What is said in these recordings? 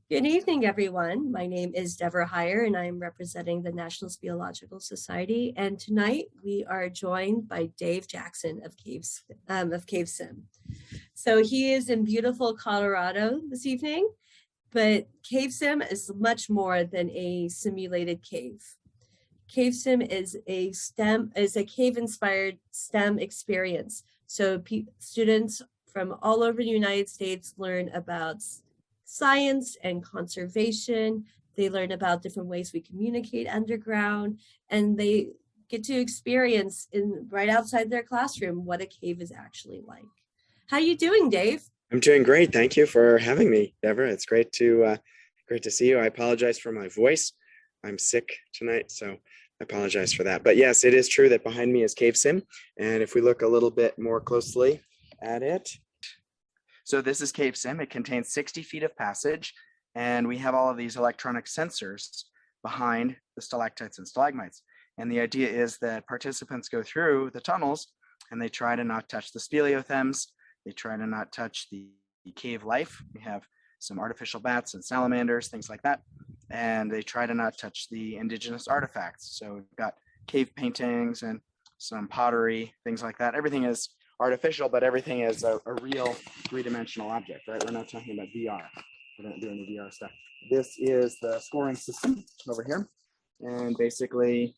Good evening, everyone. My name is Deborah Heyer, and I'm representing the National Speleological Society. And tonight we are joined by Dave Jackson of CaveSim. So he is in beautiful Colorado this evening, but CaveSim is much more than a simulated cave. CaveSim is a cave-inspired STEM experience. So students from all over the United States learn about science and conservation. They learn about different ways we communicate underground, and they get to experience right outside their classroom what a cave is actually like. How are you doing, Dave? I'm doing great. Thank you for having me, Deborah. It's great to see you. I apologize for my voice. I'm sick tonight, so I apologize for that. But yes, it is true that behind me is CaveSim, and if we look a little bit more closely at it, so this is CaveSim. It contains 60 feet of passage, and we have all of these electronic sensors behind the stalactites and stalagmites. And the idea is that participants go through the tunnels and they try to not touch the speleothems. They try to not touch the cave life. We have some artificial bats and salamanders, things like that. And they try to not touch the indigenous artifacts. So we've got cave paintings and some pottery, things like that. Everything is artificial, but everything is a real three-dimensional object, right? We're not talking about VR. We're not doing the VR stuff. This is the scoring system over here. And basically,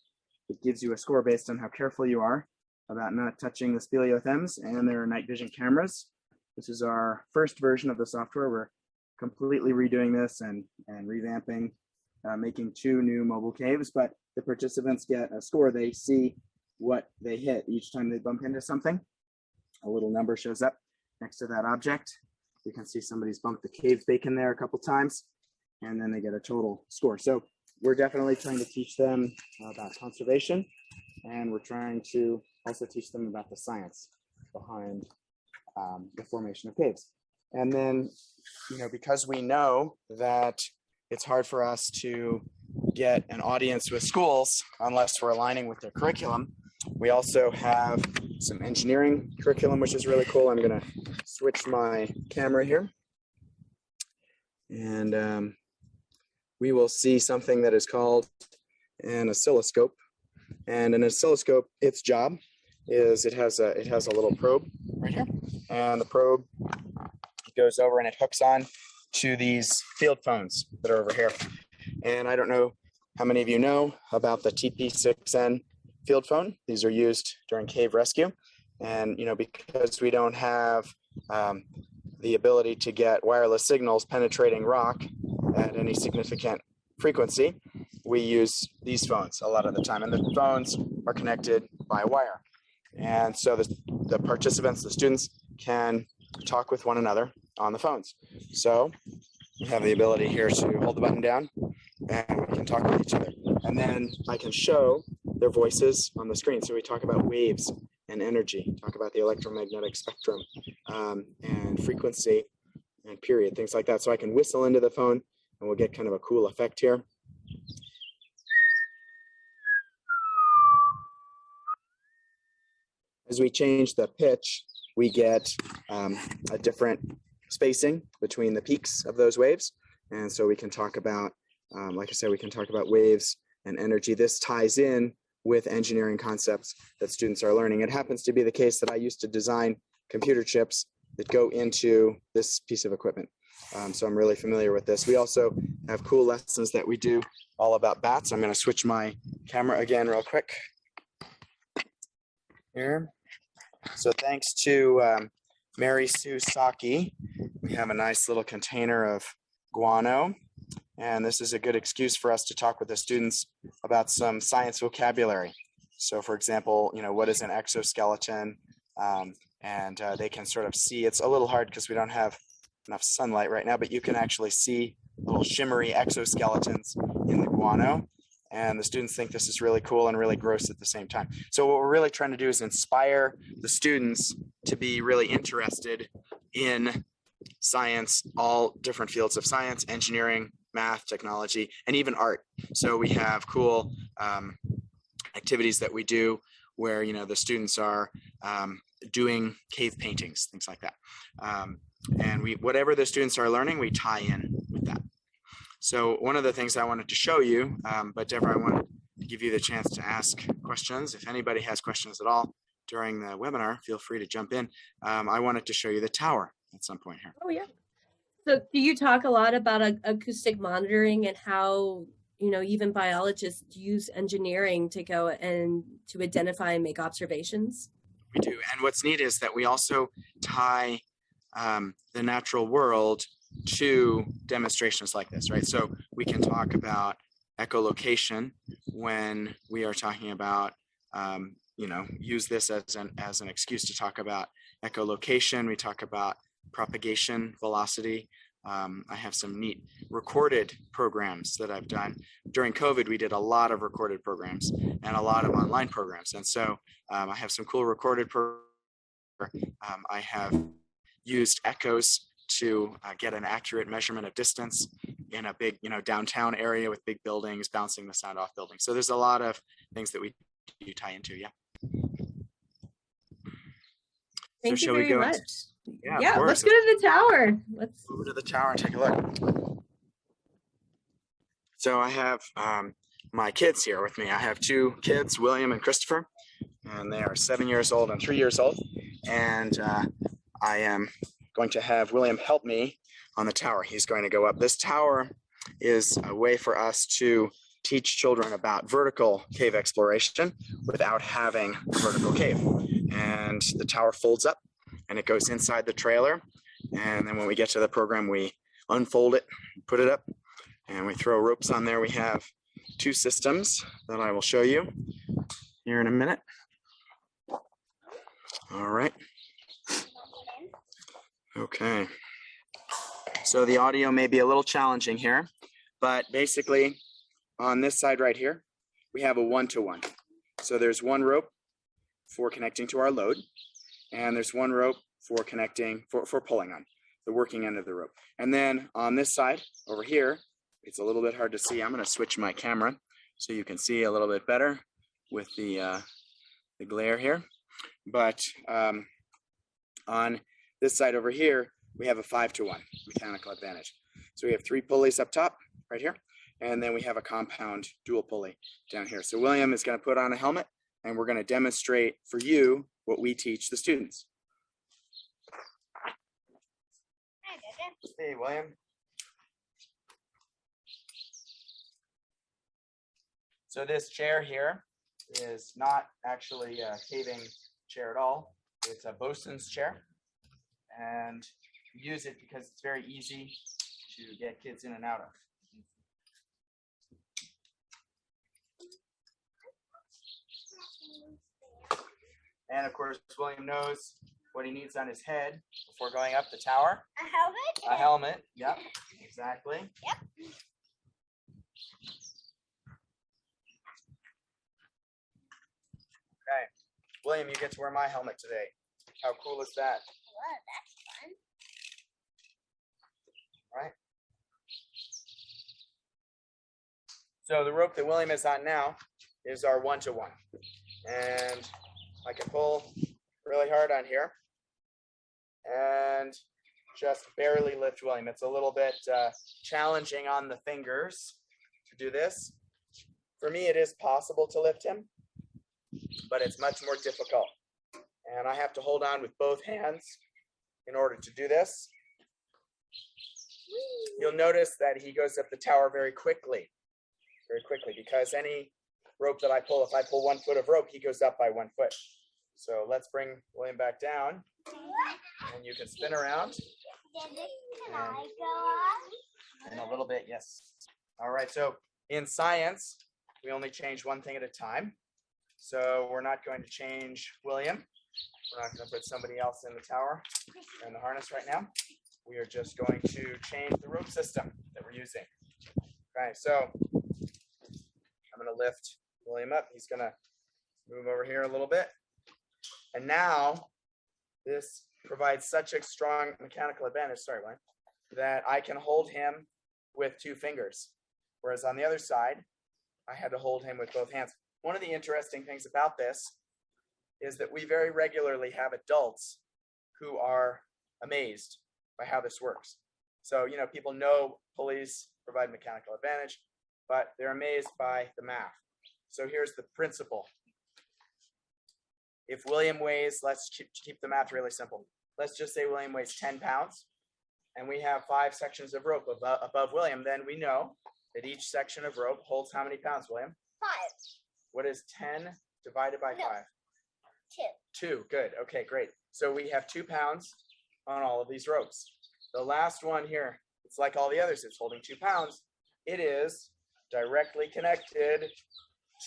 it gives you a score based on how careful you are about not touching the speleothems, and there are night vision cameras. This is our first version of the software. We're completely redoing this and revamping, making 2 new mobile caves, but the participants get a score. They see what they hit each time they bump into something. A little number shows up next to that object. You can see somebody's bumped the cave bacon there a couple times, and then they get a total score. So we're definitely trying to teach them about conservation, and we're trying to also teach them about the science behind the formation of caves. And then, because we know that it's hard for us to get an audience with schools unless we're aligning with their curriculum, we also have some engineering curriculum, which is really cool. I'm going to switch my camera here, and we will see something that is called an oscilloscope. And an oscilloscope, its job is it has a little probe right here, and the probe goes over and it hooks on to these field phones that are over here. And I don't know how many of you know about the TP6N field phone. These are used during cave rescue. And, because we don't have the ability to get wireless signals penetrating rock at any significant frequency, we use these phones a lot of the time. And the phones are connected by wire. And so the participants, the students, can talk with one another on the phones. So we have the ability here to hold the button down and we can talk with each other. And then I can show their voices on the screen. So we talk about waves and energy, talk about the electromagnetic spectrum and frequency and period, things like that. So I can whistle into the phone and we'll get kind of a cool effect here. As we change the pitch, we get a different spacing between the peaks of those waves. And so we can talk about, like I said, we can talk about waves and energy. This ties in with engineering concepts that students are learning. It happens to be the case that I used to design computer chips that go into this piece of equipment. So I'm really familiar with this. We also have cool lessons that we do all about bats. I'm going to switch my camera again real quick here. So thanks to Mary Sue Saki, we have a nice little container of guano. And this is a good excuse for us to talk with the students about some science vocabulary. So for example, what is an exoskeleton? And they can sort of see, it's a little hard because we don't have enough sunlight right now, but you can actually see little shimmery exoskeletons in the guano. And the students think this is really cool and really gross at the same time. So what we're really trying to do is inspire the students to be really interested in science, all different fields of science, engineering, math, technology, and even art. So we have cool activities that we do where, the students are doing cave paintings, things like that. And whatever the students are learning, we tie in with that. So one of the things I wanted to show you, but Deborah, I wanted to give you the chance to ask questions. If anybody has questions at all during the webinar, feel free to jump in. I wanted to show you the tower at some point here. Oh, yeah. So do you talk a lot about acoustic monitoring and how, even biologists use engineering to go and to identify and make observations? We do. And what's neat is that we also tie the natural world to demonstrations like this, right? So we can talk about echolocation when we are talking about, use this as an excuse to talk about echolocation. We talk about propagation velocity. I have some neat recorded programs that I've done. During COVID, we did a lot of recorded programs and a lot of online programs. And so I have some cool recorded programs. I have used echoes to get an accurate measurement of distance in a big, downtown area with big buildings, bouncing the sound off buildings. So there's a lot of things that we do tie into, yeah. Thank you very much. Yeah, let's go to the tower. Let's over to the tower and take a look. So I have my kids here with me. I have two kids, William and Christopher, and they are 7 years old and 3 years old. And I am going to have William help me on the tower. He's going to go up. This tower is a way for us to teach children about vertical cave exploration without having a vertical cave. And the tower folds up and it goes inside the trailer. And then when we get to the program, we unfold it, put it up, and we throw ropes on there. We have two systems that I will show you here in a minute. All right. Okay. So the audio may be a little challenging here, but basically on this side right here, we have a one-to-one. So there's one rope for connecting to our load, and there's one rope for connecting, for pulling on the working end of the rope. And then on this side over here, it's a little bit hard to see. I'm going to switch my camera so you can see a little bit better with the glare here. But on this side over here, we have a 5-to-1 mechanical advantage. So we have 3 pulleys up top right here, and then we have a compound dual pulley down here. So William is going to put on a helmet, and we're going to demonstrate for you what we teach the students. Hey, William. So this chair here is not actually a caving chair at all. It's a bosun's chair, and we use it because it's very easy to get kids in and out of. And of course, William knows what he needs on his head before going up the tower. A helmet? A helmet, yep, exactly. Yep. Okay, William, you get to wear my helmet today. How cool is that? Whoa, that's fun. Right. So the rope that William is on now is our 1-to-1. And I can pull really hard on here and just barely lift William. It's a little bit challenging on the fingers to do this. For me, it is possible to lift him, but it's much more difficult. And I have to hold on with both hands in order to do this. You'll notice that he goes up the tower very quickly, because any rope that I pull, if I pull 1 foot of rope, he goes up by 1 foot. So let's bring William back down, and you can spin around. Can I go on? In a little bit, yes. All right, so in science, we only change one thing at a time. So we're not going to change William. We're not going to put somebody else in the tower and the harness right now. We are just going to change the rope system that we're using. Okay, so I'm going to lift William up. He's going to move over here a little bit. And now this provides such a strong mechanical advantage, sorry, William, that I can hold him with 2 fingers. Whereas on the other side, I had to hold him with both hands. One of the interesting things about this is that we very regularly have adults who are amazed by how this works. So, people know pulleys provide mechanical advantage, but they're amazed by the math. So here's the principle. If William weighs, let's keep the math really simple. Let's just say William weighs 10 pounds and we have 5 sections of rope above William, then we know that each section of rope holds how many pounds, William? 5. What is 10 divided by 5? 2. 2, good, okay, great. So we have 2 pounds on all of these ropes. The last one here, it's like all the others, it's holding 2 pounds. It is directly connected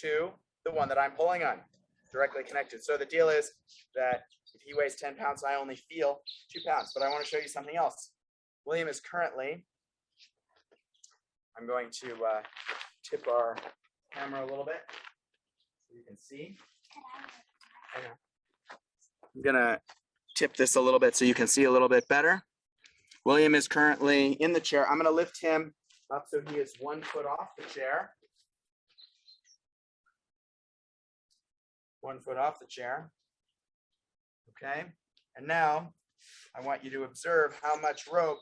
to the one that I'm pulling on, directly connected. So the deal is that if he weighs 10 pounds, I only feel 2 pounds. But I want to show you something else. William is currently, I'm going to tip our camera a little bit so you can see. I'm going to tip this a little bit so you can see a little bit better. William is currently in the chair. I'm going to lift him up so he is 1 foot off the chair. 1 foot off the chair. Okay. And now I want you to observe how much rope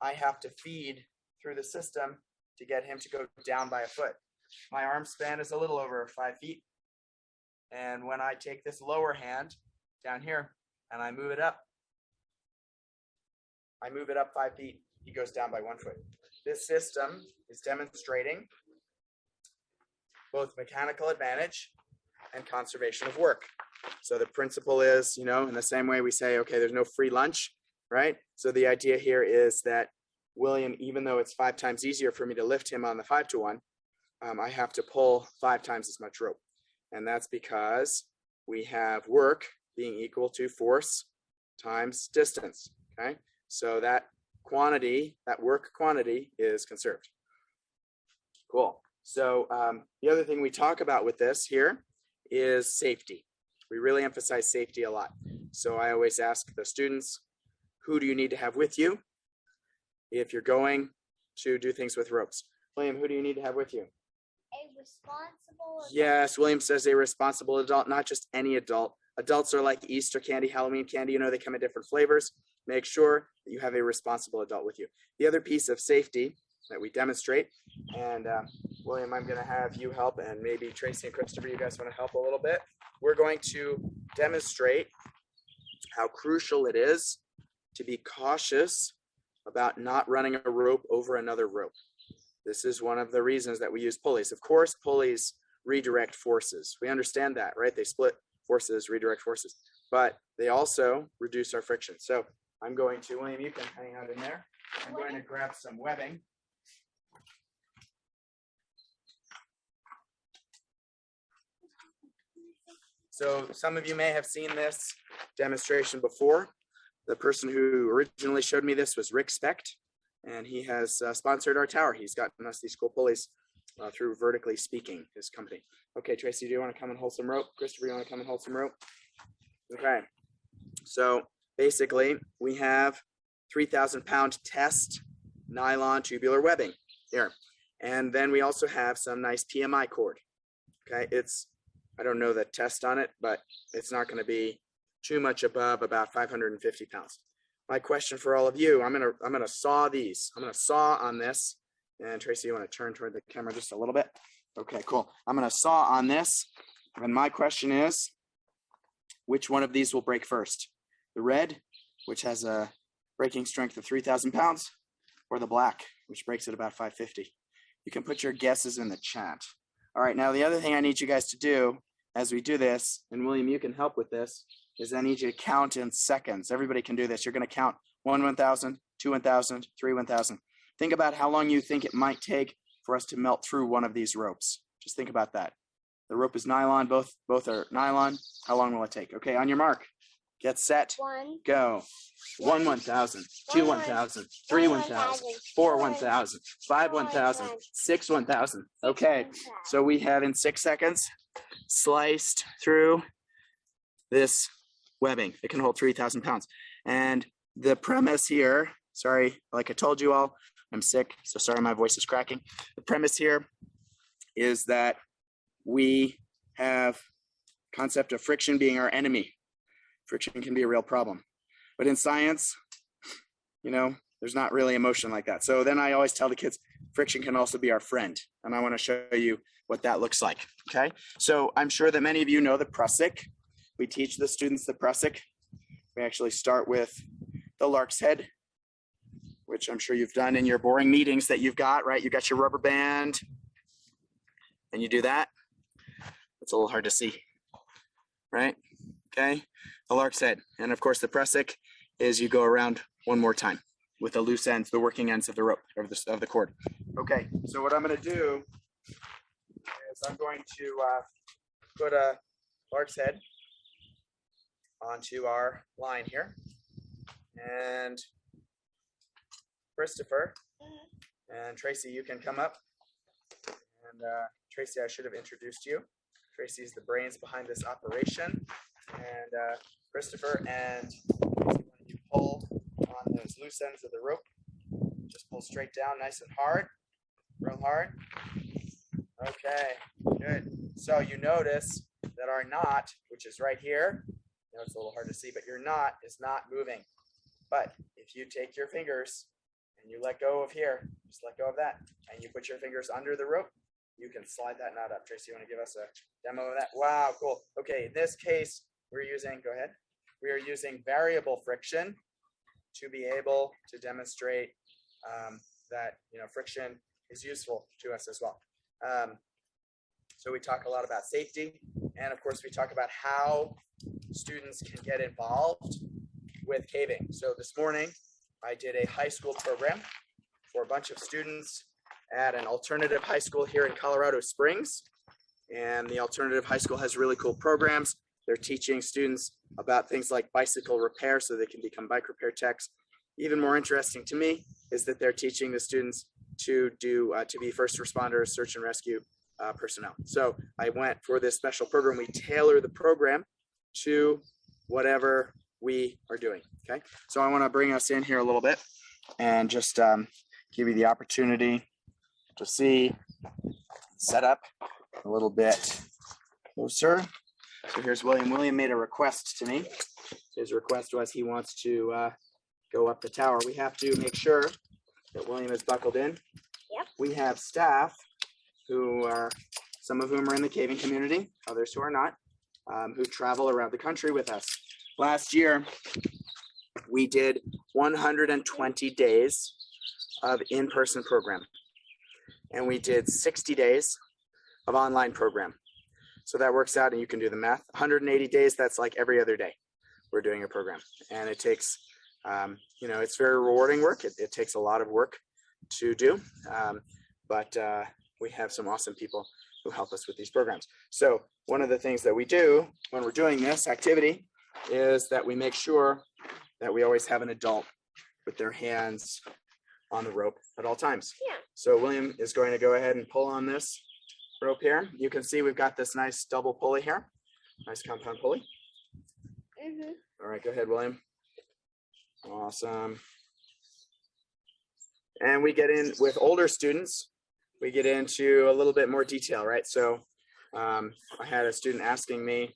I have to feed through the system to get him to go down by a foot. My arm span is a little over 5 feet. And when I take this lower hand down here and I move it up 5 feet, he goes down by 1 foot. This system is demonstrating both mechanical advantage and conservation of work. So the principle is, in the same way we say, okay, there's no free lunch, right? So the idea here is that William, even though it's 5 times easier for me to lift him on the 5-to-1, I have to pull 5 times as much rope. And that's because we have work being equal to force times distance, okay? So that quantity, that work quantity is conserved. Cool. So the other thing we talk about with this here is safety. We really emphasize safety a lot. So I always ask the students, who do you need to have with you if you're going to do things with ropes? William, who do you need to have with you? A responsible adult. Yes, William says a responsible adult, not just any adult. Adults are like Easter candy, Halloween candy, they come in different flavors. Make sure that you have a responsible adult with you. The other piece of safety that we demonstrate, and William, I'm going to have you help, and maybe Tracy and Christopher, you guys want to help a little bit. We're going to demonstrate how crucial it is to be cautious about not running a rope over another rope. This is one of the reasons that we use pulleys. Of course, pulleys redirect forces. We understand that, right? They split forces, redirect forces, but they also reduce our friction. So I'm going to, William, you can hang out in there. I'm going to grab some webbing. So some of you may have seen this demonstration before. The person who originally showed me this was Rick Specht, and he has sponsored our tower. He's gotten us these cool pulleys through Vertically Speaking, his company. Okay, Tracy, do you want to come and hold some rope? Christopher, you want to come and hold some rope? Okay, so basically we have 3,000-pound test nylon tubular webbing here. And then we also have some nice PMI cord. Okay, I don't know the test on it, but it's not going to be too much above about 550 pounds. My question for all of you, I'm gonna saw these. I'm gonna saw on this. And Tracy, you want to turn toward the camera just a little bit? Okay, cool. I'm gonna saw on this. And my question is, which one of these will break first? The red, which has a breaking strength of 3,000 pounds, or the black, which breaks at about 550? You can put your guesses in the chat. All right, now the other thing I need you guys to do as we do this, and William, you can help with this, is I need you to count in seconds. Everybody can do this. You're going to count 1, 1,000, 2, 1,000, 3, 1,000. Think about how long you think it might take for us to melt through one of these ropes. Just think about that. The rope is nylon. Both are nylon. How long will it take? Okay, on your mark. Get set. 1, Go. 1, 1,000, 2, 1,000, 3, 1,000, 4, 1,000, 5, 1,000, 6, 1,000. Okay, so we have in 6 seconds sliced through this webbing. It can hold 3,000 pounds. And the premise here, sorry, like I told you all, I'm sick, so sorry my voice is cracking. The premise here is that we have concept of friction being our enemy. Friction can be a real problem. But in science, there's There's not really emotion like that. So then I always tell the kids, friction can also be our friend. And I want to show you what that looks like. Okay. So I'm sure that many of you know the Prusik. We teach the students the Prusik. We actually start with the lark's head, which I'm sure you've done in your boring meetings that you've got, right? You got your rubber band and you do that. It's a little hard to see, right? Okay. The lark's head. And of course the Prusik is you go around one more time with the loose ends, the working ends of the rope, of the cord. Okay, so what I'm going to do is I'm going to put a lark's head onto our line here. And Christopher and Tracy, you can come up. And Tracy, I should have introduced you. Tracy's the brains behind this operation. And Christopher and Tracy, when you pull on those loose ends of the rope, just pull straight down nice and hard, real hard. Okay, good. So you notice that our knot, which is right here, you know, it's a little hard to see, but your knot is not moving. But if you take your fingers and you let go of here, just let go of that, and you put your fingers under the rope, you can slide that knot up. Tracy, you want to give us a demo of that? Wow, cool. Okay, in this case, we're using, go ahead. We are using variable friction to be able to demonstrate that, you know, friction is useful to us as well. So we talk a lot about safety, and of course we talk about how students can get involved with caving. So this morning I did a high school program for a bunch of students at an alternative high school here in Colorado Springs. And the alternative high school has really cool programs. They're teaching students about things like bicycle repair so they can become bike repair techs. Even more interesting to me is that they're teaching the students to be first responders, search and rescue personnel. So I went for this special program. We tailor the program to whatever we are doing. Okay. So I want to bring us in here a little bit and just give you the opportunity to see, set up a little bit closer. So here's William. William made a request to me. His request was he wants to go up the tower. We have to make sure that William is buckled in. Yep. We have staff who are, some of whom are in the caving community, others who are not, who travel around the country with us. Last year, we did 120 days of in-person program, and we did 60 days of online program. So that works out, and you can do the math. 180 days, that's like every other day we're doing a program. And it takes, you know, it's very rewarding work. It takes a lot of work to do, but we have some awesome people who help us with these programs. So one of the things that we do when we're doing this activity is that we make sure that we always have an adult with their hands on the rope at all times. Yeah. So William is going to go ahead and pull on this rope here. You can see we've got this nice double pulley here, nice compound pulley. All right, go ahead, William. Awesome. And we get in with older students, we get into a little bit more detail, right? So I had a student asking me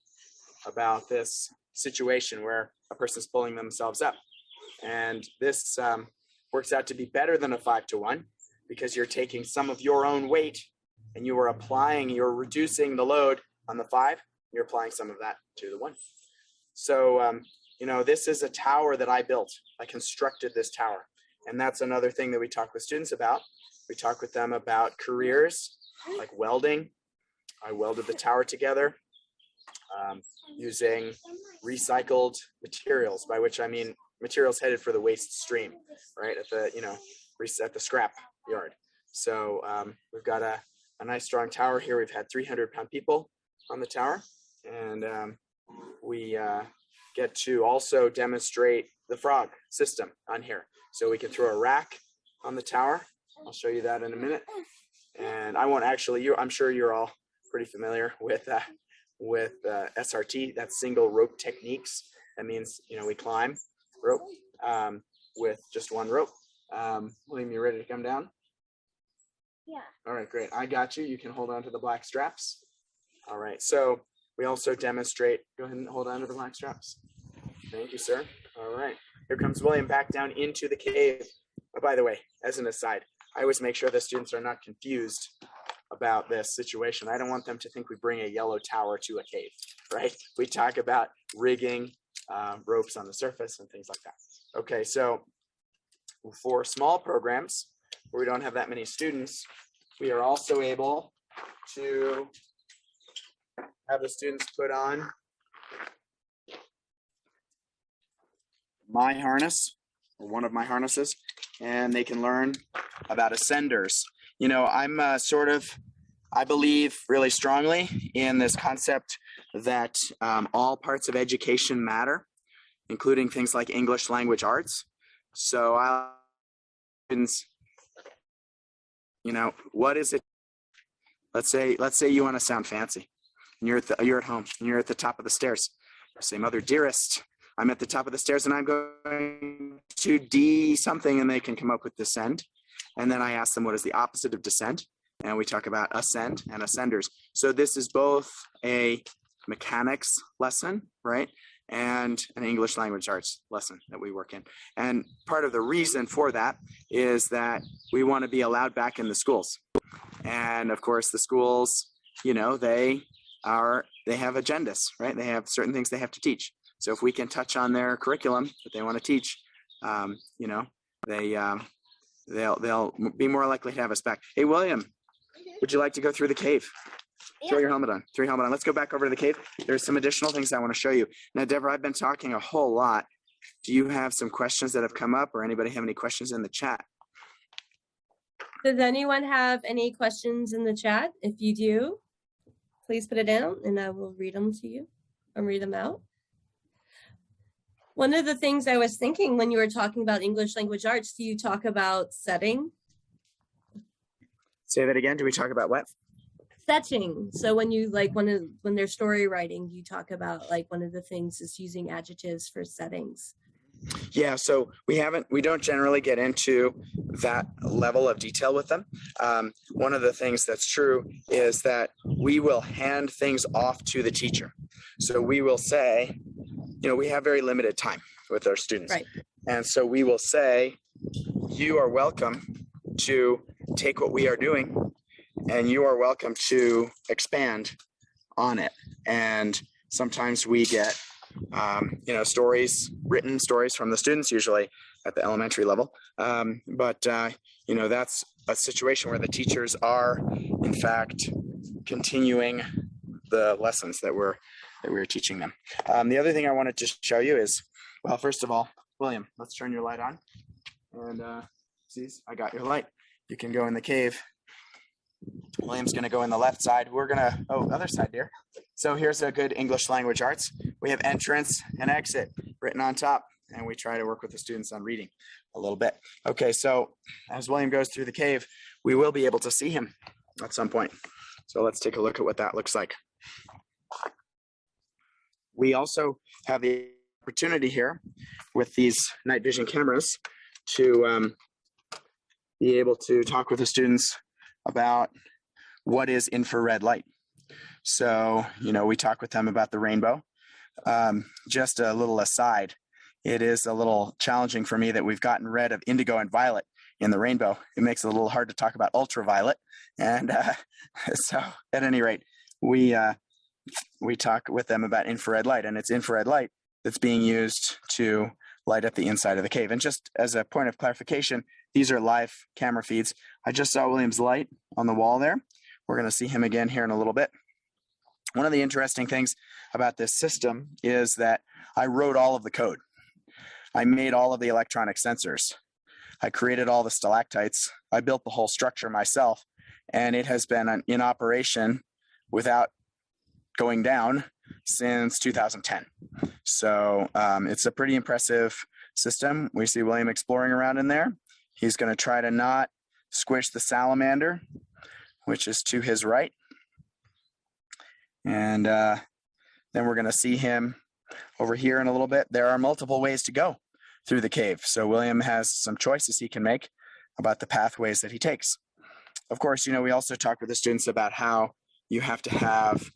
about this situation where a person's pulling themselves up. And this works out to be better than a 5-to-1 because you're taking some of your own weight and you're reducing the load on the 5, you're applying some of that to the 1. So, you know, this is a tower that I built. I constructed this tower. And that's another thing that we talk with students about. We talk with them about careers like welding. I welded the tower together using recycled materials, by which I mean materials headed for the waste stream, right? At the, you know, at the scrap yard. So we've got a nice strong tower here. We've had 300-pound people on the tower, and we get to also demonstrate the frog system on here. So we can throw a rack on the tower. I'll show you that in a minute. And I won't actually, I'm sure you're all pretty familiar with SRT, that's single rope techniques. That means, you know, we climb rope with just one rope. William, you ready to come down? Yeah. All right, great. I got you. You can hold on to the black straps. All right. So we also demonstrate, go ahead and hold on to the black straps. Thank you, sir. All right. Here comes William back down into the cave. by the way, as an aside, I always make sure the students are not confused about this situation. I don't want them to think we bring a yellow tower to a cave, right? We talk about rigging ropes on the surface and things like that. Okay, so for small programs where we don't have that many students, we are also able to have the students put on my harness, or one of my harnesses, and they can learn about ascenders. You know, I believe really strongly in this concept that all parts of education matter, including things like English language arts. So you know, what is it? Let's say you want to sound fancy, and you're at home, and you're at the top of the stairs. You say, "Mother dearest, I'm at the top of the stairs, and I'm going to D something," and they can come up with descend. And then I ask them, what is the opposite of descent? And we talk about ascend and ascenders. So this is both a mechanics lesson, right? And an English language arts lesson that we work in. And part of the reason for that is that we want to be allowed back in the schools. And of course, the schools, you know, they have agendas, right? They have certain things they have to teach. So if we can touch on their curriculum that they want to teach, you know, they'll be more likely to have us back. Hey, William, would you like to go through the cave? Yeah. Throw your helmet on. Throw your helmet on. Let's go back over to the cave. There's some additional things I want to show you. Now, Deborah, I've been talking a whole lot. Do you have some questions that have come up, or anybody have any questions in the chat? Does anyone have any questions in the chat? If you do, please put it down and I will read them to you and read them out. One of the things I was thinking when you were talking about English language arts, do you talk about setting? Say that again. Do we talk about what? Setting. So when you when they're story writing, you talk about like one of the things is using adjectives for settings. Yeah, so we don't generally get into that level of detail with them. One of the things that's true is that we will hand things off to the teacher. So we will say, you know, we have very limited time with our students. Right. And so we will say, you are welcome to take what we are doing and you are welcome to expand on it. And sometimes we get you know, written stories from the students, usually at the elementary level. But you know, that's a situation where the teachers are, in fact, continuing the lessons that we're teaching them. The other thing I wanted to show you is, well, first of all, William, let's turn your light on. And see, I got your light. You can go in the cave. William's going to go in the left side. We're going to, other side, dear. So here's a good English language arts. We have entrance and exit written on top, and we try to work with the students on reading a little bit. Okay, so as William goes through the cave, we will be able to see him at some point. So let's take a look at what that looks like. We also have the opportunity here with these night vision cameras to be able to talk with the students about what is infrared light. So, you know, we talk with them about the rainbow. Just a little aside, it is a little challenging for me that we've gotten rid of indigo and violet in the rainbow. It makes it a little hard to talk about ultraviolet. And so at any rate, we talk with them about infrared light, and it's infrared light that's being used to light up the inside of the cave. And just as a point of clarification, these are live camera feeds. I just saw William's light on the wall there. We're going to see him again here in a little bit. One of the interesting things about this system is that I wrote all of the code. I made all of the electronic sensors. I created all the stalactites. I built the whole structure myself, and it has been in operation without going down since 2010. So it's a pretty impressive system. We see William exploring around in there. He's going to try to not squish the salamander, which is to his right. And then we're going to see him over here in a little bit. There are multiple ways to go through the cave. So William has some choices he can make about the pathways that he takes. Of course, you know, we also talk with the students about how you have to have,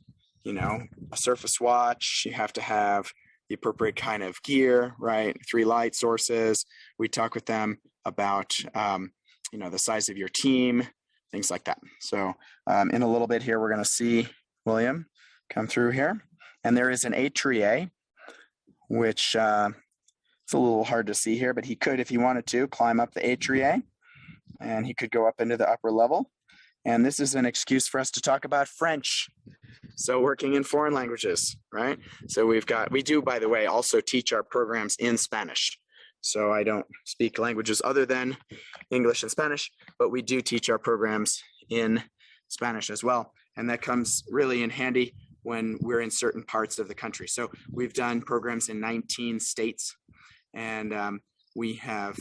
you know, a surface watch. You have to have the appropriate kind of gear, right? 3 light sources. We talk with them about, the size of your team, things like that. So in a little bit here, we're going to see William come through here. And there is an atria, which it's a little hard to see here, but he could, if he wanted to, climb up the atria, and he could go up into the upper level. And this is an excuse for us to talk about French. So working in foreign languages, right? So we do, by the way, also teach our programs in Spanish. So I don't speak languages other than English and Spanish, but we do teach our programs in Spanish as well. And that comes really in handy when we're in certain parts of the country. So we've done programs in 19 states, and we have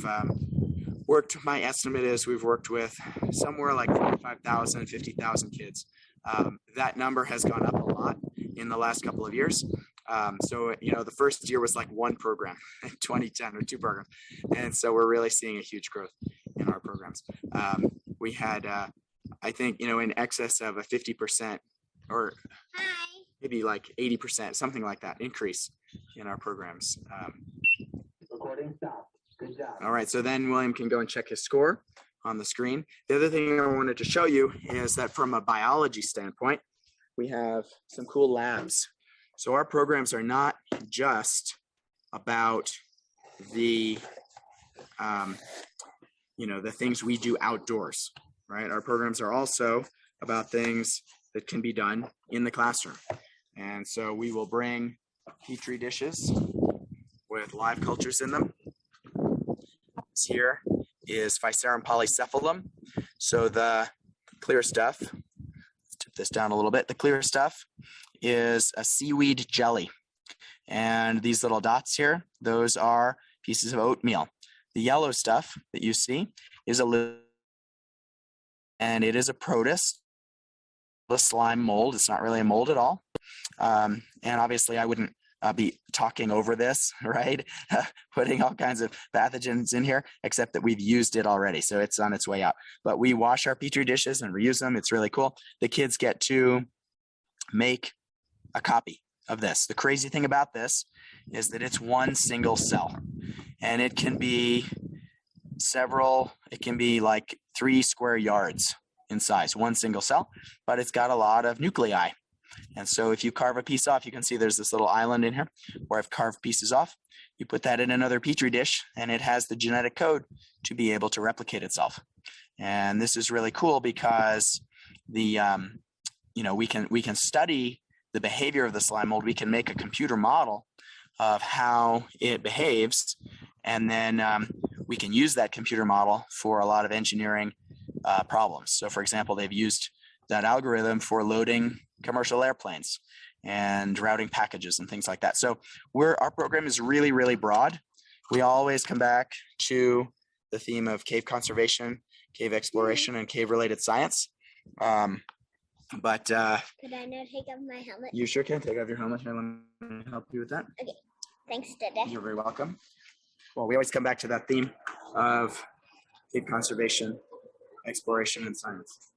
my estimate is we've worked with somewhere like 45,000, 50,000 kids. That number has gone up a lot in the last couple of years. So, the first year was like one program in 2010 or two programs. And so we're really seeing a huge growth in our programs. We had, I think, in excess of a 50% or maybe like 80%, something like that, increase in our programs. Recording stop. Good job. All right, so then William can go and check his score on the screen. The other thing I wanted to show you is that from a biology standpoint, we have some cool labs. So our programs are not just about the, the things we do outdoors, right? Our programs are also about things that can be done in the classroom. And so we will bring Petri dishes with live cultures in them. This here is Physarum polycephalum. So the clear stuff, let's tip this down a little bit. The clear stuff is a seaweed jelly. And these little dots here, those are pieces of oatmeal. The yellow stuff that you see is and it is a protist, a slime mold. It's not really a mold at all. And obviously I wouldn't be talking over this, right? Putting all kinds of pathogens in here, except that we've used it already. So it's on its way out. But we wash our Petri dishes and reuse them. It's really cool. The kids get to make a copy of this. The crazy thing about this is that it's one single cell, and it can be like 3 square yards in size, one single cell, but it's got a lot of nuclei. And so if you carve a piece off, you can see there's this little island in here where I've carved pieces off. You put that in another Petri dish, and it has the genetic code to be able to replicate itself. And this is really cool because we can study the behavior of the slime mold. We can make a computer model of how it behaves, and then we can use that computer model for a lot of engineering problems. So, for example, they've used that algorithm for loading commercial airplanes and routing packages and things like that. So our program is really, really broad. We always come back to the theme of cave conservation, cave exploration, and cave-related science. Could I now take off my helmet? You sure can take off your helmet. Here, let me help you with that. Okay. Thanks, Dada. You're very welcome. Well, we always come back to that theme of cave conservation, exploration, and science.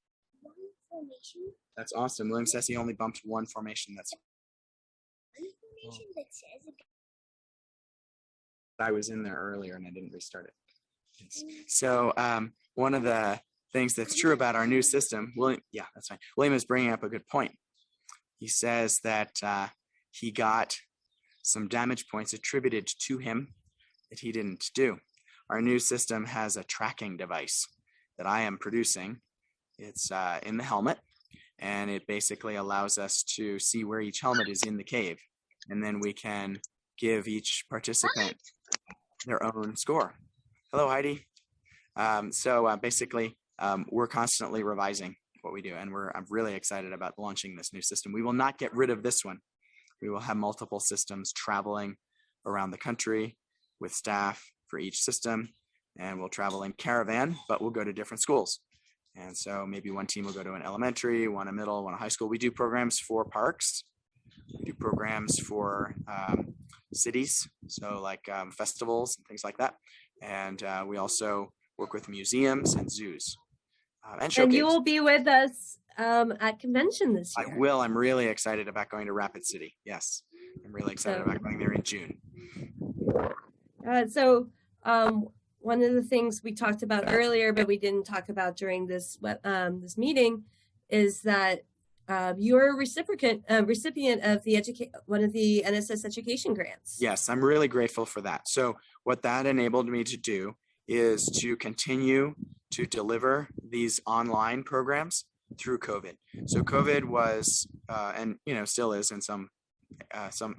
Formation. That's awesome. William says he only bumped one formation. That's One formation that says I was in there earlier and I didn't restart it. Yes. So one of the things that's true about our new system, William, yeah, that's fine. William is bringing up a good point. He says that he got some damage points attributed to him that he didn't do. Our new system has a tracking device that I am producing. It's in the helmet, and it basically allows us to see where each helmet is in the cave. And then we can give each participant their own score. Hello, Heidi. Basically, we're constantly revising what we do, and I'm really excited about launching this new system. We will not get rid of this one. We will have multiple systems traveling around the country with staff for each system, and we'll travel in caravan, but we'll go to different schools. And so maybe one team will go to an elementary, one a middle, one a high school. We do programs for parks. We do programs for cities, so like festivals and things like that. And we also work with museums and zoos. And you will be with us at convention this year. I will. I'm really excited about going to Rapid City. Yes, I'm really excited about going there in June. one of the things we talked about earlier, but we didn't talk about during this this meeting, is that you're a recipient of the one of the NSS education grants. Yes, I'm really grateful for that. So what that enabled me to do is to continue to deliver these online programs through COVID. So COVID was, and still is in some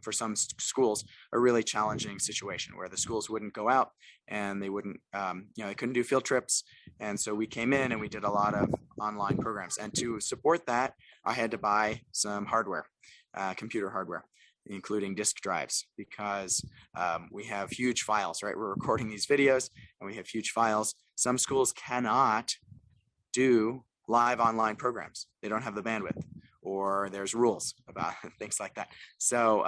for some schools, a really challenging situation where the schools wouldn't go out and they wouldn't, they couldn't do field trips. And so we came in and we did a lot of online programs. And to support that, I had to buy some hardware, computer hardware, including disk drives, because we have huge files, right? We're recording these videos and we have huge files. Some schools cannot do live online programs. They don't have the bandwidth, or there's rules about things like that. So,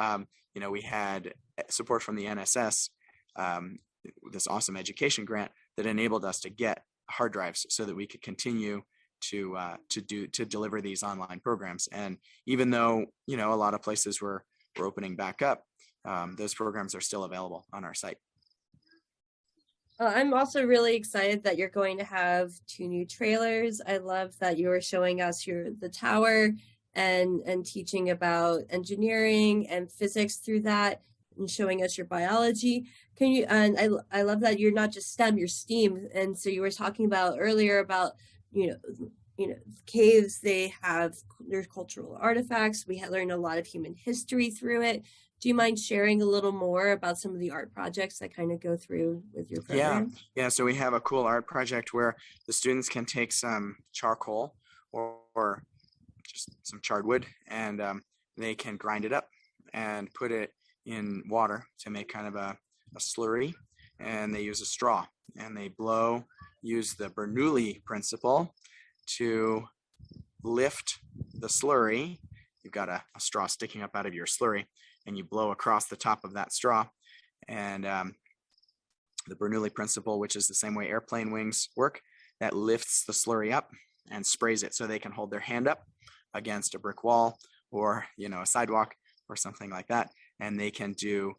we had support from the NSS, this awesome education grant that enabled us to get hard drives so that we could continue to deliver these online programs. And even though, a lot of places were opening back up, those programs are still available on our site. I'm also really excited that you're going to have 2 new trailers. I love that you were showing us the tower and teaching about engineering and physics through that, and showing us your biology. Can you? And I love that you're not just STEM, you're STEAM. And so you were talking about earlier about caves. They have their cultural artifacts. We had learned a lot of human history through it. Do you mind sharing a little more about some of the art projects that kind of go through with your program? Yeah. So we have a cool art project where the students can take some charcoal or just some charred wood, and they can grind it up and put it in water to make kind of a slurry. And they use a straw, and they use the Bernoulli principle to lift the slurry. You've got a straw sticking up out of your slurry, and you blow across the top of that straw. And the Bernoulli principle, which is the same way airplane wings work, that lifts the slurry up and sprays it so they can hold their hand up against a brick wall or, a sidewalk or something like that. And they can do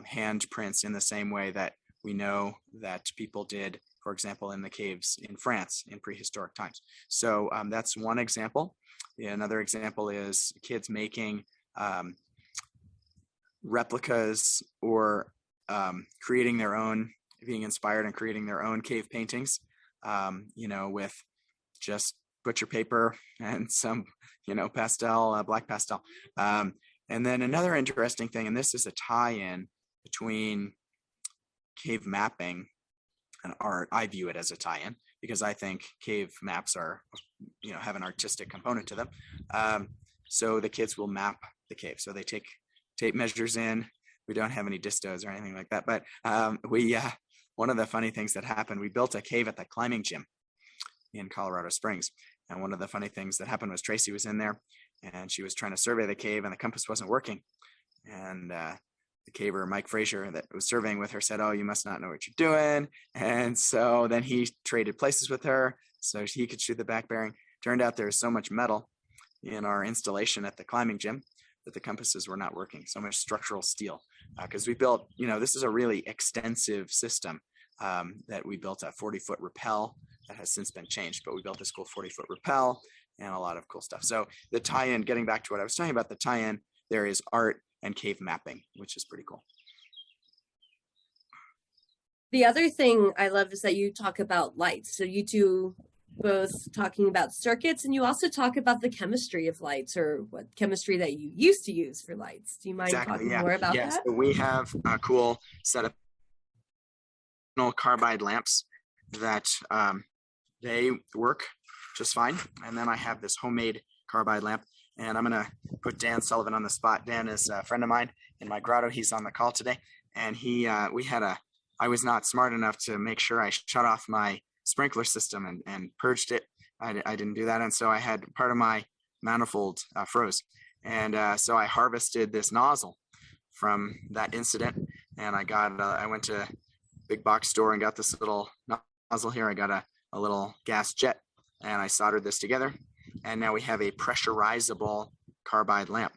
hand prints in the same way that we know that people did, for example, in the caves in France in prehistoric times. So that's one example. Another example is kids making replicas or creating their own, being inspired and creating their own cave paintings, with just butcher paper and some, black pastel. And then another interesting thing, and this is a tie-in between cave mapping and art. I view it as a tie-in because I think cave maps are, have an artistic component to them. So the kids will map the cave. So they take tape measures in. We don't have any distos or anything like that. But one of the funny things that happened, we built a cave at the climbing gym in Colorado Springs. And one of the funny things that happened was Tracy was in there and she was trying to survey the cave and the compass wasn't working. And the caver, Mike Frazier, that was surveying with her said, "Oh, you must not know what you're doing." And so then he traded places with her so he could shoot the back bearing. Turned out there was so much metal in our installation at the climbing gym that the compasses were not working, so much structural steel. Because we built, this is a really extensive system that we built a 40-foot rappel that has since been changed, but we built this cool 40-foot rappel and a lot of cool stuff. So the tie-in, getting back to what I was talking about, the tie-in, there is art and cave mapping, which is pretty cool. The other thing I love is that you talk about lights. So you do both talking about circuits, and you also talk about the chemistry of lights, or what chemistry that you used to use for lights. Do you mind talking more about that? So we have a cool set of carbide lamps that they work just fine. And then I have this homemade carbide lamp, and I'm gonna put Dan Sullivan on the spot. Dan is a friend of mine in my grotto. He's on the call today, and I was not smart enough to make sure I shut off my sprinkler system and purged it. I didn't do that, and so I had part of my manifold froze, and so I harvested this nozzle from that incident, and I went to a big box store and got this little nozzle here. I got a little gas jet, and I soldered this together, and now we have a pressurizable carbide lamp.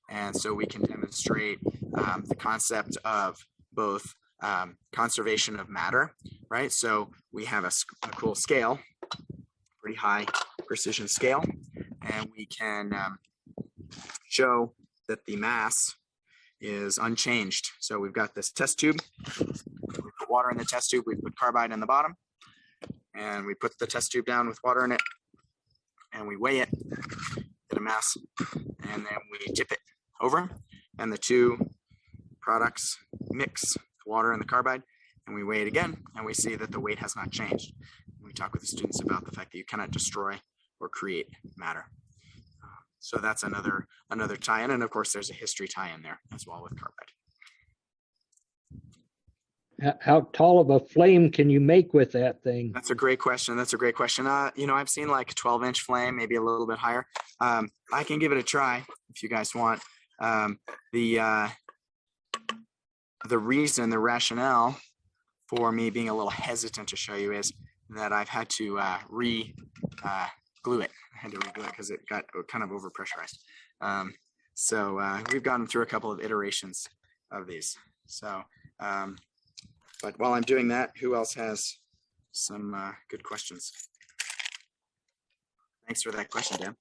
And so we can demonstrate the concept of both conservation of matter, right? So we have a cool scale, pretty high precision scale, and we can show that the mass is unchanged. So we've got this test tube. We put water in the test tube. We put carbide in the bottom, and we put the test tube down with water in it, and we weigh it, get a mass, and then we tip it over, and the two products mix, the water and the carbide, and we weigh it again, and we see that the weight has not changed. We talk with the students about the fact that you cannot destroy or create matter. So that's another tie-in, and of course there's a history tie-in there as well with carbide. How tall of a flame can you make with that thing? That's a great question. That's a great question. You know, I've seen like a 12-inch flame, maybe a little bit higher. I can give it a try if you guys want. The reason, the rationale for me being a little hesitant to show you is that I've had to glue it. I had to reglue it because it got kind of overpressurized. So we've gone through a couple of iterations of these. So, but while I'm doing that, who else has some good questions? Thanks for that question, Dan.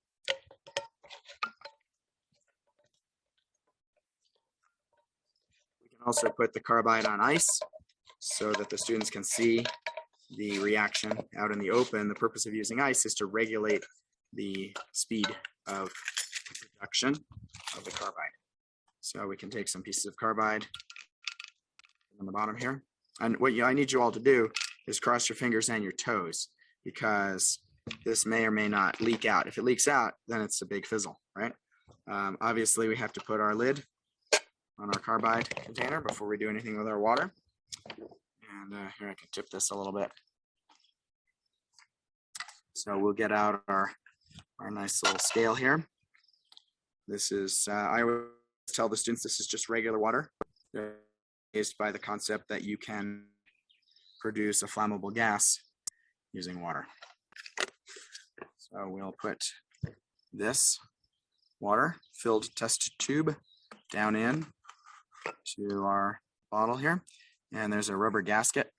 We can also put the carbide on ice so that the students can see the reaction out in the open. The purpose of using ice is to regulate the speed of production of the carbide. So we can take some pieces of carbide on the bottom here. And what I need you all to do is cross your fingers and your toes, because this may or may not leak out. If it leaks out, then it's a big fizzle, right? Obviously, we have to put our lid on our carbide container before we do anything with our water. And here I can tip this a little bit. So we'll get out our nice little scale here. This is, I always tell the students this is just regular water. They're raised by the concept that you can produce a flammable gas using water. So we'll put this water filled test tube down in to our bottle here. And there's a rubber gasket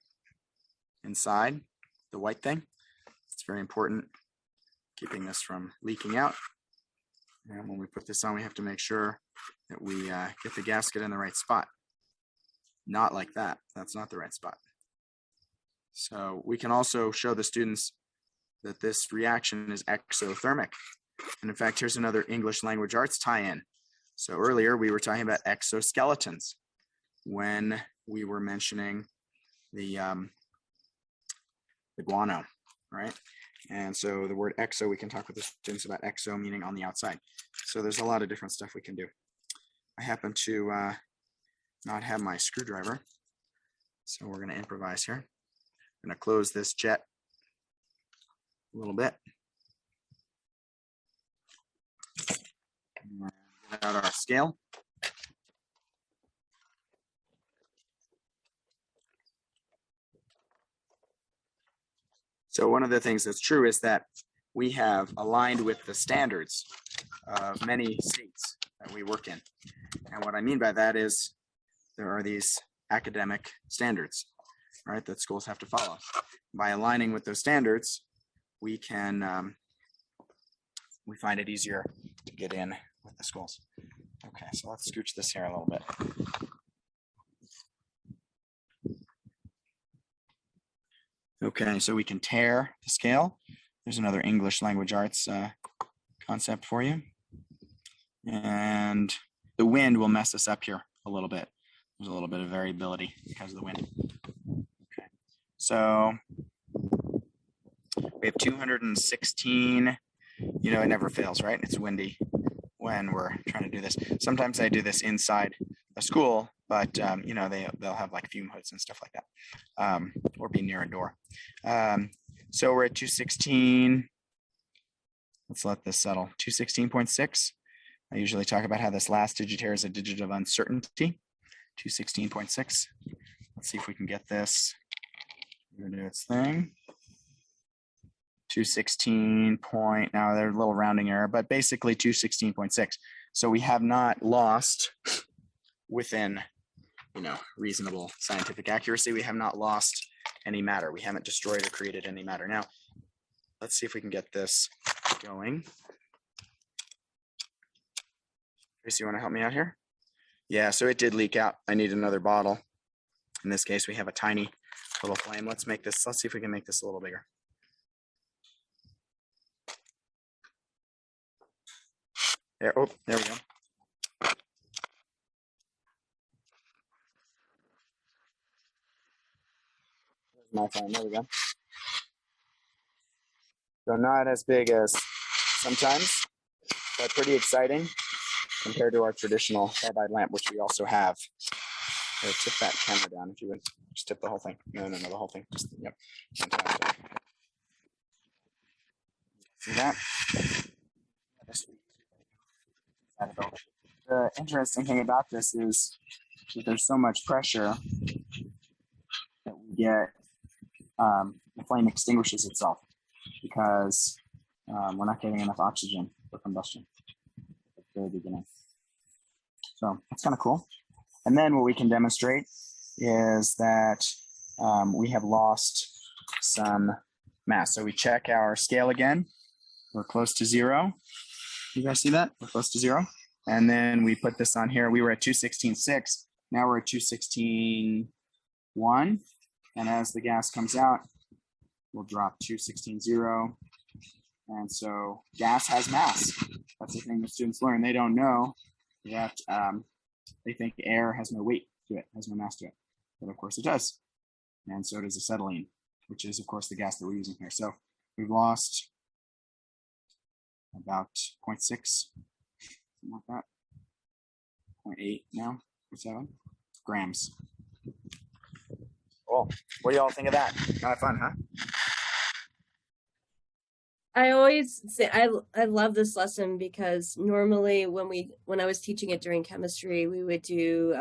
inside the white thing. It's very important, keeping this from leaking out. And when we put this on, we have to make sure that we get the gasket in the right spot. Not like that. That's not the right spot. So we can also show the students that this reaction is exothermic. And in fact, here's another English language arts tie-in. So earlier we were talking about exoskeletons when we were mentioning the guano, right? And so the word exo, we can talk with the students about exo meaning on the outside. So there's a lot of different stuff we can do. I happen to not have my screwdriver, so we're going to improvise here. I'm going to close this jet a little bit. Get out our scale. So one of the things that's true is that we have aligned with the standards of many states that we work in. And what I mean by that is there are these academic standards, right, that schools have to follow. By aligning with those standards, we can, we find it easier to get in with the schools. Okay, so let's scooch this here a little bit. Okay, so we can tear the scale. There's another English language arts concept for you. And the wind will mess us up here a little bit. There's a little bit of variability because of the wind. Okay, so we have 216, you know, it never fails, right? It's windy when we're trying to do this. Sometimes I do this inside a school, but you know, they'll have like fume hoods and stuff like that, or be near a door. So we're at 216. Let's let this settle. 216.6. I usually talk about how this last digit here is a digit of uncertainty. 216.6. Let's see if we can get this to do its thing. 216 point, now there's a little rounding error, but basically 216.6. So we have not lost within reasonable scientific accuracy. We have not lost any matter. We haven't destroyed or created any matter. Now, let's see if we can get this going. Tracy, you want to help me out here? Yeah, so it did leak out. I need another bottle. In this case, we have a tiny little flame. Let's see if we can make this a little bigger. There we go. My phone, there we go. So not as big as sometimes, but pretty exciting compared to our traditional carbide lamp, which we also have. Here, tip that camera down if you would. Just tip the whole thing. No, the whole thing. Yep. See that? The interesting thing about this is that there's so much pressure that we get, the flame extinguishes itself because we're not getting enough oxygen for combustion at the very beginning. So that's kind of cool. And then what we can demonstrate is that we have lost some mass. So we check our scale again. We're close to 0. You guys see that? We're close to 0. And then we put this on here. We were at 216.6. Now we're at 216.1. And as the gas comes out, we'll drop 216.0. And so gas has mass. That's the thing that students learn. They don't know that they think air has no weight to it, has no mass to it. But of course it does. And so does acetylene, which is of course the gas that we're using here. So we've lost about 0.6, something like that. 0.8 now, 0.7 grams. Cool. What do y'all think of that? Kind of fun, huh? I always say I love this lesson because normally when I was teaching it during chemistry, we would do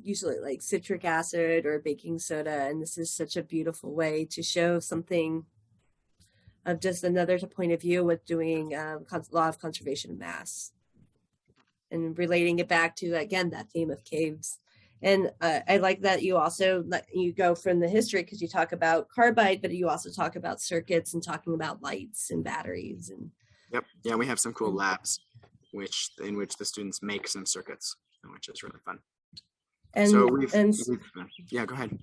usually like citric acid or baking soda, and this is such a beautiful way to show something of just another point of view with doing law of conservation of mass and relating it back to, again, that theme of caves. And I like that you also you go from the history because you talk about carbide, but you also talk about circuits and talking about lights and batteries. And yep, yeah, we have some cool labs in which the students make some circuits, which is really fun. And so yeah, go ahead.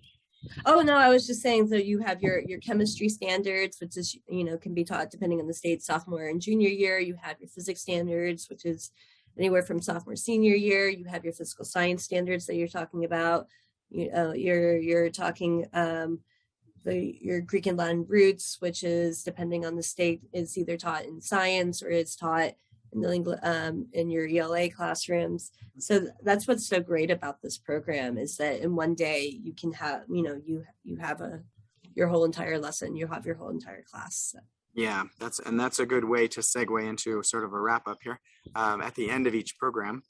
Oh no, I was just saying. So you have your chemistry standards, which is can be taught depending on the state, sophomore and junior year. You have your physics standards, which is anywhere from sophomore senior year. You have your physical science standards that you're talking about. You're talking your Greek and Latin roots, which is depending on the state, is either taught in science or it's taught in the in your ELA classrooms. So that's what's so great about this program, is that in one day you can have you have your whole entire lesson, you have your whole entire class. So. Yeah, that's a good way to segue into sort of a wrap up here. At the end of each program,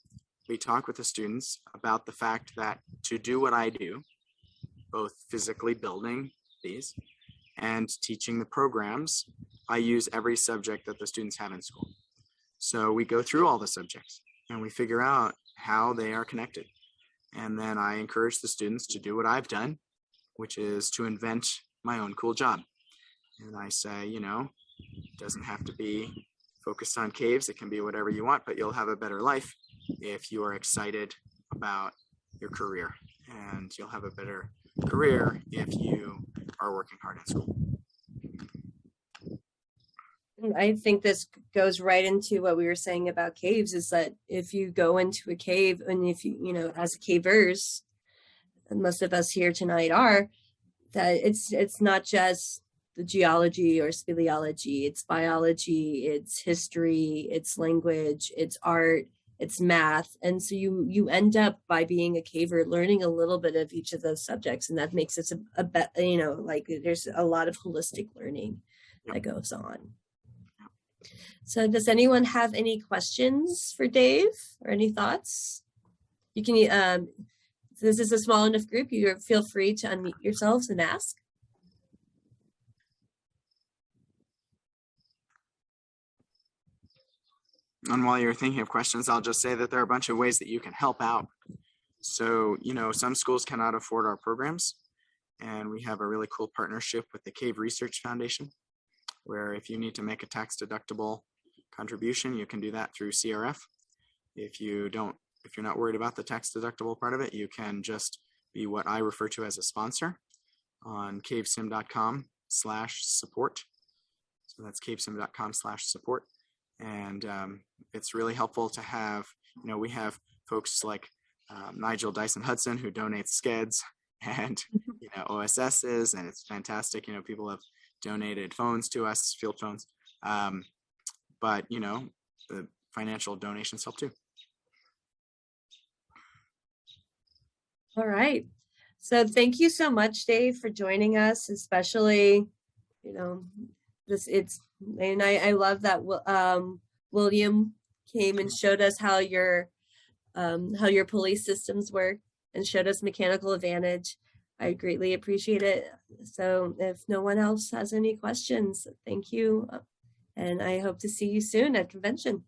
we talk with the students about the fact that to do what I do, both physically building these and teaching the programs, I use every subject that the students have in school. So we go through all the subjects and we figure out how they are connected. And then I encourage the students to do what I've done, which is to invent my own cool job. And I say, it doesn't have to be focused on caves. It can be whatever you want, but you'll have a better life if you are excited about your career. And you'll have a better career if you are working hard in school. I think this goes right into what we were saying about caves, is that if you go into a cave, and if you, as cavers, and most of us here tonight are, that it's not just the geology or speleology, it's biology, it's history, it's language, it's art, it's math. And so you end up, by being a caver, learning a little bit of each of those subjects. And that makes it there's a lot of holistic learning that goes on. So does anyone have any questions for Dave or any thoughts? You can, this is a small enough group, you feel free to unmute yourselves and ask. And while you're thinking of questions, I'll just say that there are a bunch of ways that you can help out So, some schools cannot afford our programs, and we have a really cool partnership with the Cave Research Foundation, where if you need to make a tax deductible contribution, you can do that through CRF. If you're not worried about the tax deductible part of it, you can just be what I refer to as a sponsor on cavesim.com/support. So that's cavesim.com/support. And it's really helpful to have, we have folks like Nigel Dyson Hudson, who donates skeds and OSSs, and it's fantastic. People have donated phones to us, field phones, but the financial donations help too. All right. So thank you so much, Dave, for joining us, especially, I love that William came and showed us how your police systems work and showed us Mechanical Advantage. I greatly appreciate it. So if no one else has any questions, thank you. And I hope to see you soon at convention.